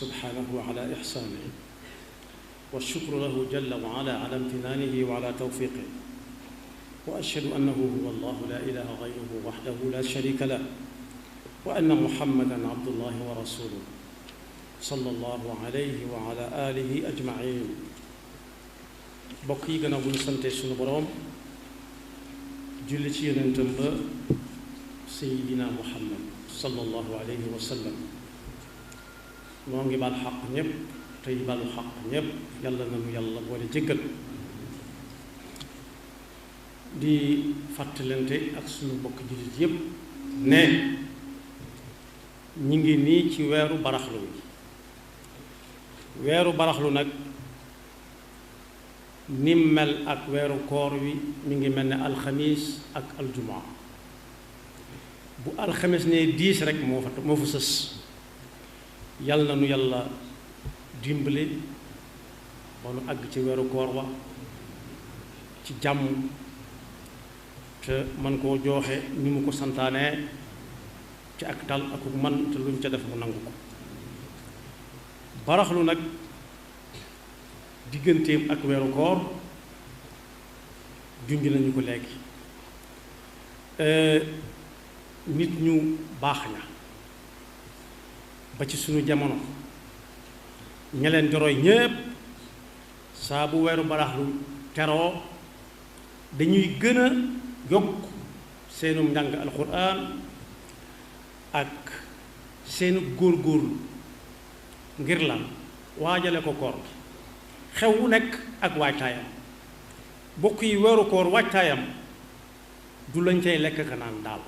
سبحانه على إحسانه والشكر له جل وعلا على امتنانه وعلى توفيقه وأشهد أنه هو الله لا إله غيره وحده لا شريك له وأن محمدا عبد الله ورسوله صلى الله عليه وعلى آله أجمعين bokk yi gannaaw bu ñu sante suñu boroom julli ci yonentam ba Seydina Muhammad sallallahu alayhi wa sallam moo ngi baal xaq ñépp tey balu xaq ñépp yàlla na mu yàlla boole jéggal di fàttalante ak suñu bokk jullit yépp ne ñi ngi nii ci weeru baraxlu wi weeru baraxlu nag nim mel ak weeru koor wi mi ngi mel ne alxamis ak aljumaa bu alxamis ne 10 rek moo fa sës yàlla na nu yàlla dimbali ba nu àgg ci weeru koor wa ci jàmm te man koo jooxe ni mu ko santaane ci ak tal ak man te luñ ca def mu nangu ko baraxlu nag digganteem ak weeru koor junj nañu ko léegi nit ñu baax ña ba ci sunu jamono ña leen joroy ñépp saa bu weeru baraxlu teroo dañuy gën a yokk seenum njàng alxuraan ak seenu góorgóorlu ngir lan waajale ko koor bi xew wu nekk ak waajtaayam bokk yi weeru koor waajtaayam du lañ cay lekk ka naan daal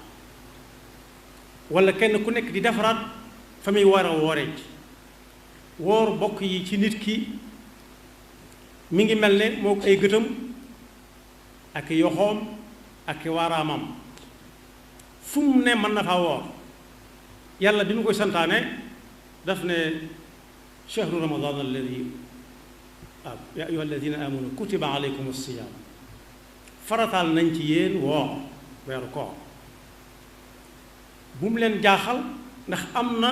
wala kenn ku nekk di defaraat fa muy war a wooree ci woor bokk yi ci nit ki mi ngi mel ne moo ay gëtam ak yoxoom ak waaraamam fu mu ne mën na faa woor yàlla bi mu koy santaane daf ne chahru ramadan alladi yaa ayyuha alladina amanu kutiba alaykum as-siyam farataal nañ ci yéen woor weeru koor bu mu leen jaaxal ndax am na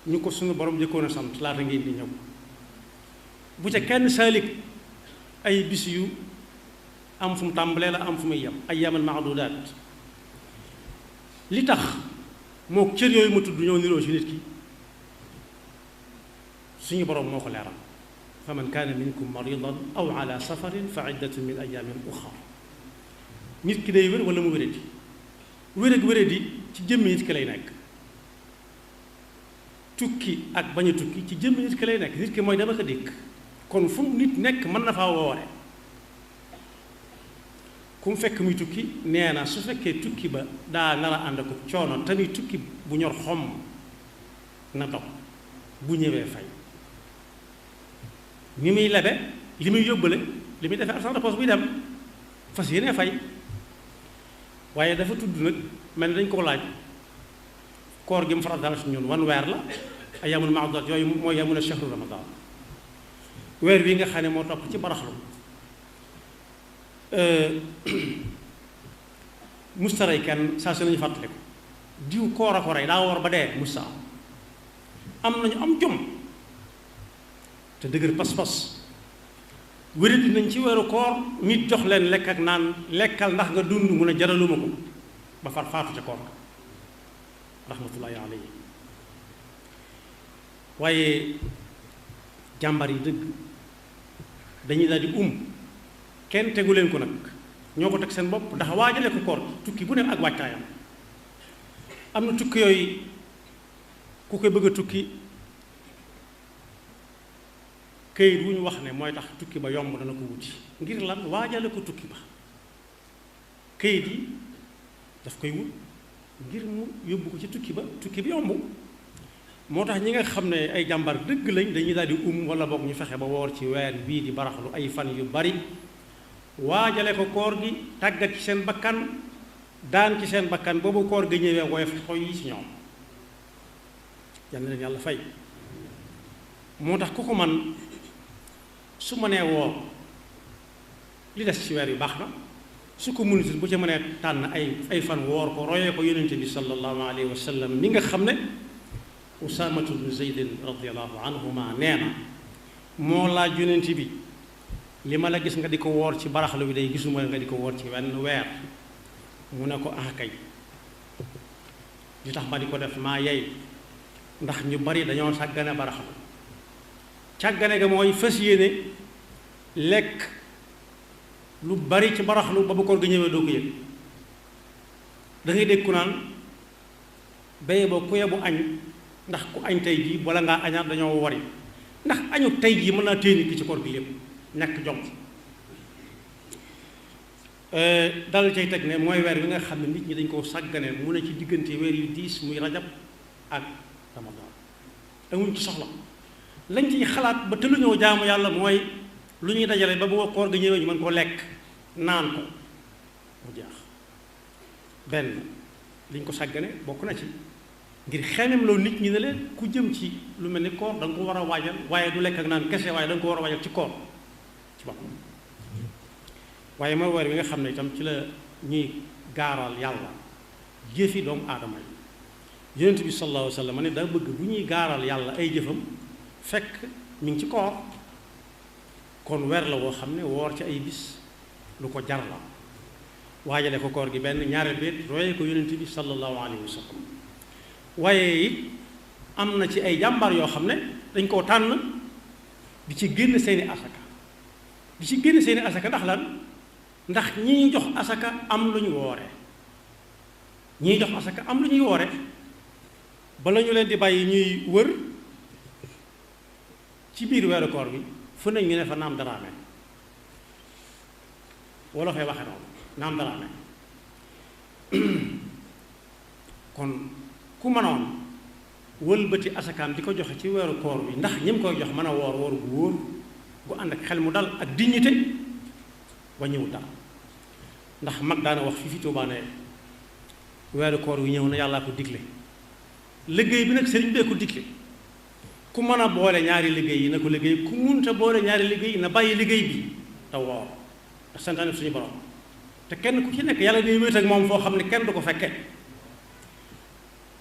ñu ko suñu borom jëkkoon a sant laata ngeen di ñëw bu ca kenn saalik ay bis yu am fu mu tàmbalee la am fu muy yem ayyaaman maadudaat li tax moo cër yooyu ma tudd ñoo niroo ci nit ki suñu borom moo ko leeral fa man kaana minkum maridan aw ala safarin fa iddatun min ayaamin uxar nit ki day wér wala mu wéradi wéradi ci jëmmi nit ki lay nekk tukki ak bañ a tukki ci jëmmi nit ki lay nekk nit ki mooy dama ko dikk kon fu nit nekk mën na faa woore ku mu fekk muy tukki nee na su fekkee tukki ba daa nar a ànd ak coono te ni tukki bu ñor xomm na dog bu ñëwee fay ni muy lebe li muy yóbbale li muy defee argent de poche buy dem fas yéenee fay waaye dafa tudd nag mel ni dañ ko laaj koor gi mu farataal si ñun wan weer la ayyaamul ma'duudaat yooyu mooy yamuna shahru ramadan weer wi nga xam ne moo topp ci baraxlu mustaray kenn saa su nañu fàttali ko diw koor a ko rey daa war ba dee musta am nañu am jom te dëgër pas-pas wéradi nañ ci weeru koor nit jox leen lekk ak naan lekkal ndax nga dund mun a jaraluma ko ba far faatu ca koor rahmatullahi alayhi waaye jàmbar yi dëgg dañuy daal di kenn tegu leen ko nag ñoo ko teg seen bopp ndax waajale ko koor tukki bu ne ak waajtaayam am na tukki yooyu ku koy bëgg a tukki këyit wu ñu wax ne mooy tax tukki ba yomb dana ko wuti ngir lan waajale ko tukki ba këyit yi daf koy wut ngir mu yóbbu ko ci tukki bi yomb moo tax ñi nga xam ne ay jàmbar dëgg lañ dañuy daal di wala boog ñu fexe ba woor ci weer bii di baraxlu ay fan yu bari waajale ko koor gi tàggat ci seen bakkan daan ci seen bakkan boobu koor ga ñëwee woyof xoy yi ci ñoom yal na leen yàlla fay moo tax ku ko man su mënee woor li des ci weer yi baax na su ko mënutul bu ca mënee tànn ay fan woor ko royee ko yonente bi sallallahu alayhi wa sallam mi nga xam ne Usaamatu bnu Zeydin radiallahu anhuma nee na moo laaj yonent bi li ma la gis nga di ko woor ci baraxlu bi day gisuma nga di ko woor ci wenn weer mu ne ko kay li tax ma di ko def maa yey ndax ñu bari dañoo sàggane baraxlu càggane ga mooy fas yéene lekk lu bari ci baraxlu ba bu koor ga ñëwee doo ko yëg da ngay dégg ku naan béye ba ku yebu añ ndax ku añ tey jii wala ngaa añaat dañoo wari ndax añu tey jii mën naa téye nit ki ci koor gi lépp ñàkk jom dal cay teg ne mooy weer bi nga xam ne nit ñi dañ koo sàggane mu ne ci diggante weer yu diis muy rajab ak ramadan amuñ ci soxla lañ ciy xalaat ba te lu ñëw jaamu yàlla mooy lu ñuy dajale ba bu koor ga ñëwee ñu mën koo lekk naan ko mu jeex benn liñ ko sàggane bokk na ci ngir xemeem loolu nit ñi ne leen ku jëm ci lu mel ni koor da nga ko war a waajal waaye du lekk ak naan kese waaye da nga ko war a waajal ci koor ci boppam waaye mooy weer bi nga xam ne itam ci la ñuy gaaral yàlla jëfi doomu aadama yi yonent bi sallallahu alayhi wa sallam ne daa bëgg bu ñuy gaaral yàlla ay jëfam fekk mi ngi ci koor kon weer la woo xam ne woor ci ay bis lu ko jar la waajale ko koor gi benn ñaareel bi royee ko yonent bi sallallahu alayhi wa sallam waaye it am na ci ay jàmbaar yoo xam ne dañ koo tànn di ci génn seeni asaka di ci génn seeni asaka ndax lan ndax ñi jox asaka am lu ñu woore ñiy jox asaka am lu ñuy woore bala ñu leen di bàyyi ñuy wër ci biir weeru koor bi fu nañ ñu ne fa naam daraame wala fay waxe noonu naam daraame kon ku mënoon wëlbati asakaam di ko joxe ci weeru koor bi ndax ñi mu koy jox mën a woor woor gu wóor gu ànd ak xel mu dal ak dignité ba ñëw dara ndax mag daana wax fii fi Tuubaa ne weeru koor wi ñëw na yàllaa ko digle liggéey bi nag sëriñ bee ko digle ku mën a boole ñaari liggéey yi na ko liggéey ku munta boole ñaari liggéey yi na bàyyi liggéey bi te woor ndax santaane suñu borom te kenn ku ci nekk yàlla day wéet ak moom foo xam ne kenn du ko fekke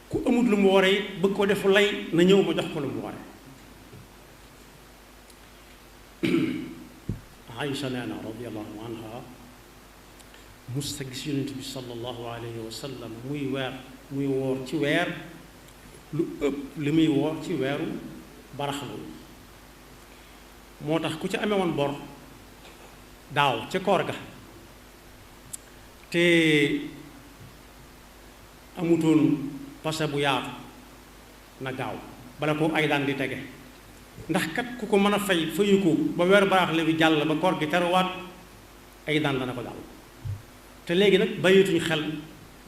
ku amut lu mu woore it bëgg ko defu lay na ñëw ma jox ko lu mu woore Aïcha nee na radiyallahu anha musta gis yonent bi sallallahu alayhi wa sallam muy woor ci weer lu ëpp li muy woor ci weeru baraxlu moo tax ku ci amee woon bor daaw ca koor ga te amutoon pase bu yaatu na gaaw bala ko ay daan di tege ndax kat ku ko mën a fay fayu ko ba weeru baraxlu bi jàll ba koor gi teruwaat ay daan dana ko jàll te léegi nag bàyyituñu xel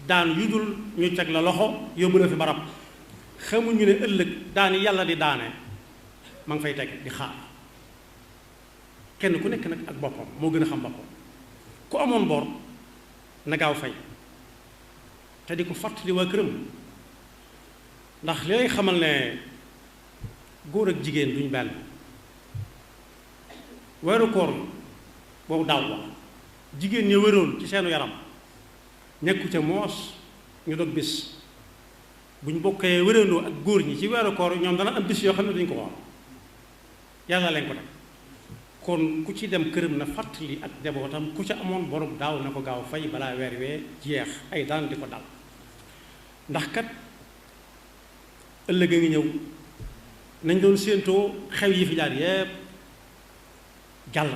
daan yu dul ñu teg la loxo yóbbu la fi barab xamuñu ne ëllëg daan yàlla di daane ma ngi fay teg di xaar kenn ku nekk nag ak boppam moo gën a xam boppam ku amoon bor na gaaw fay te di ko fàttali waa këram ndax li lay xamal ne góor ak jigéen duñ benn weeru koor boobu daaw la jigéen ña wéroon ci seenu yaram nekku ca moos ñu dog bis buñ bokkee wérandoo ak góor ñi ci weeru koor ñoom dana am bis yoo xam ne duñ ko woor yàlla leen ko teg kon ku ci dem këram na fàttali ak njabootam ku ca amoon borom daaw na ko gaaw fay balaa weer wee jeex ay daan di ko dal ndax kat ëllëg a ngi ñëw nañ doon séentoo xew yi fi jaar yépp jàll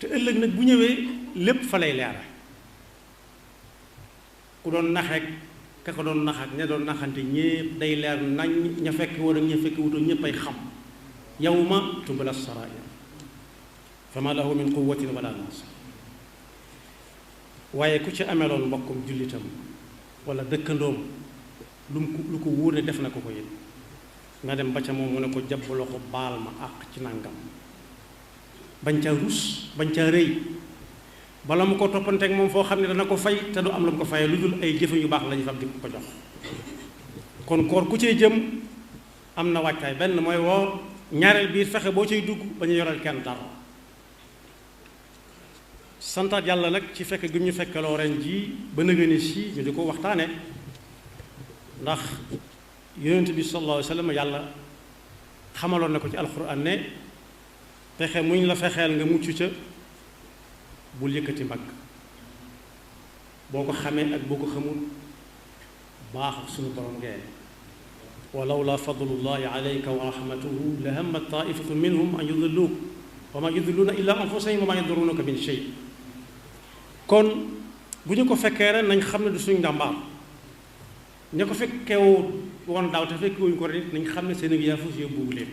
te ëllëg nag bu ñëwee lépp fa lay leera ku doon naxeek ka ko doon nax ak ña doon naxante ñépp day leer nañ ña fekk woon ak ña fekk wutoon ñépp ay xam yawma tubla sarair fama lahu min quwwatin wala nasir waaye ku ci ameloon mbokkum jullitam wala dëkkandoom lu ko wóor ne def na ko ko yit nga dem ba ca moom mu ne ko jàpp loxo baal ma àq ci nàngam bañ ca rus bañ ca rëy bala mu ko toppanteeg moom foo xam ne dana ko fay te du am lu mu ko fayee lu dul ay jëfe yu baax la ñu fab di ko jox kon koor ku cay jëm am na waajtaay benn mooy woor ñaareel biir fexe boo cay dugg ba ñu yoral kenn dara santaat yàlla nag ci fekk gi ñu fekkaloo ren jii ba nëgëni si ñu di ko waxtaane ndax yonent bi sallallahu alayhi wa sallam yàlla xamaloon na ko ci alxuraan ne fexe muñ la fexeel nga mucc ca bul yëkkati mbagg boo ko xamee ak boo ko xamul baax ak suñu borom ngeen walawla fadlullahi alayka wa rahmatuhu la hamma taifatun minhum an yudilluuk wa ma yudilluuna illa anfusahum wa ma yadurruunaka min shay. kon bu ñu ko fekkee ren nañ xam ne du suñ njàmbaar ña ko fekkee woon daaw te fekkee wuñ ko ren nañ xam ne seen i yaafus yóbbuwu leen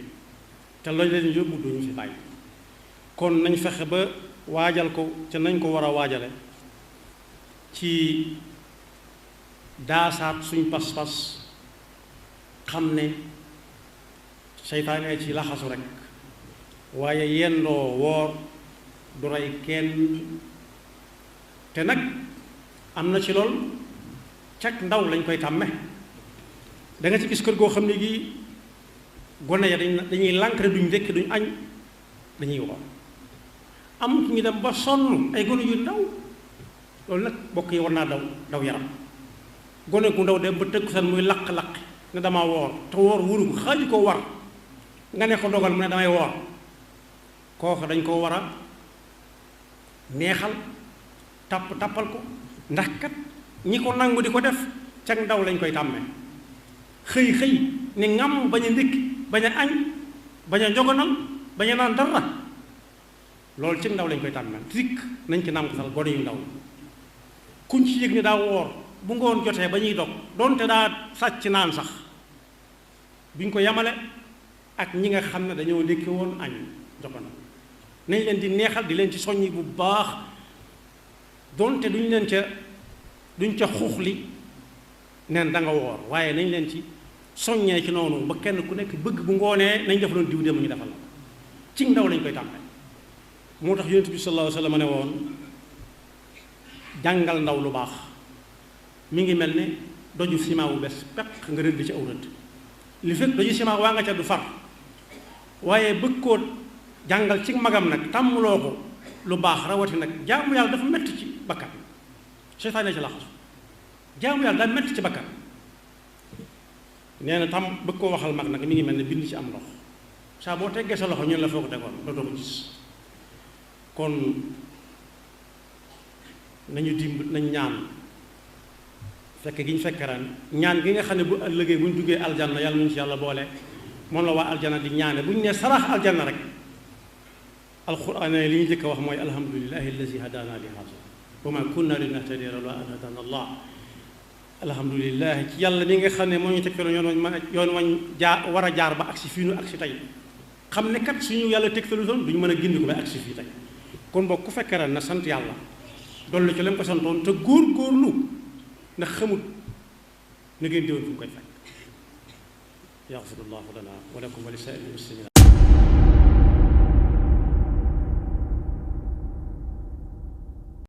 te loolu leen yóbbu duñu fi bàyyi. kon nañ fexe ba waajal ko te nañ ko war a waajale ci daasaat suñ pas-pas xam ne seytaane ci laxasu rek waaye yendoo woor du rey kenn te nag am na ci lool cag ndaw lañ koy tàmme da nga ci gis kër goo xam ne gii gone ya dañuy lànk rek duñ ndékki duñ añ dañuy woor am ñu dem ba sonn ay gone yu ndaw loolu nag bokk yi war naa daw yaram gone gu ndaw dem ba tëgg san muy laq-laq ne dama woor te woor wuru ko xaaju ko war nga ne ko dogal mu ne damay woor kooku dañ koo war a neexal tappal ko ndax kat ñi ko nangu di ko def cag ndaw lañ koy tàmmee xëy ni ngam bañ a ndékki bañ a añ bañ a njogonal bañ a naan dara loolu cag ndaw lañ koy tàmmee rikk nañ ci nàmpatal gone yu ndaw kuñ ci yëg ni daa woor bu ngoon jotee ba ñuy dog doonte daa sàcc naan sax buñ ko yamale ak ñi nga xam ne dañoo ndékki woon añ njogonal nañ leen di neexal di leen ci soññi bu baax doonte duñ ca xuuxli neen da nga woor waaye nañ leen ci soññee ci noonu ba kenn ku nekk bëgg bu ngoonee nañ def loon diw dem ñu defal la ci ndaw lañ koy tàmbale. moo tax yonent bi sallallahu alayhi wa sallam ne woon jàngal ndaw lu baax mi ngi mel ne doju ciment bu bees peq nga rëdd ci aw rëdd li fekk doju ciment waa nga ca du far waaye bëgg koo jàngal ci magam nag tàmmuloo ko lu baax rawati nag jaamu yàlla dafa metti ci bakkan seytaane ci laxasu jaamu yàlla daa metti ci bakkan nee na tam bëgg koo waxal mag nag mi ngi mel ne bind ci am ndox saa boo teggee sa loxo ñun la foo ko tegoon dootoo ko gis. kon nañu nañ ñaan fekk gi ñu fekk ren ñaan gi nga xam ne bu ëllëgee bu ñu duggee aljanna yàlla nañu ci yàlla boole moom la waa aljanna di ñaane bu ñu nee sarax aljanna rek alquran li ñu njëkk a wax mooy alhamdulillahi allazi hadana li hada wa ma kunna linahtadiya lawla an hadana allah alhamdulilah ci yàlla mi nga xam ne moo ñu teg yoon wañ war a jaar ba agsi fii nu agsi tey xam ne kat suñu yàlla tegtalu doon duñu mën a gindi ko ba agsi fii tey kon boog ku fekkee ren na sant yàlla dolli ci la mu ko santoon te góor-góorlu ndax xamut na ngeen déwoon fu mu koy fekk yaxfirullahu lana wa lakum wa li saa'iril muslimin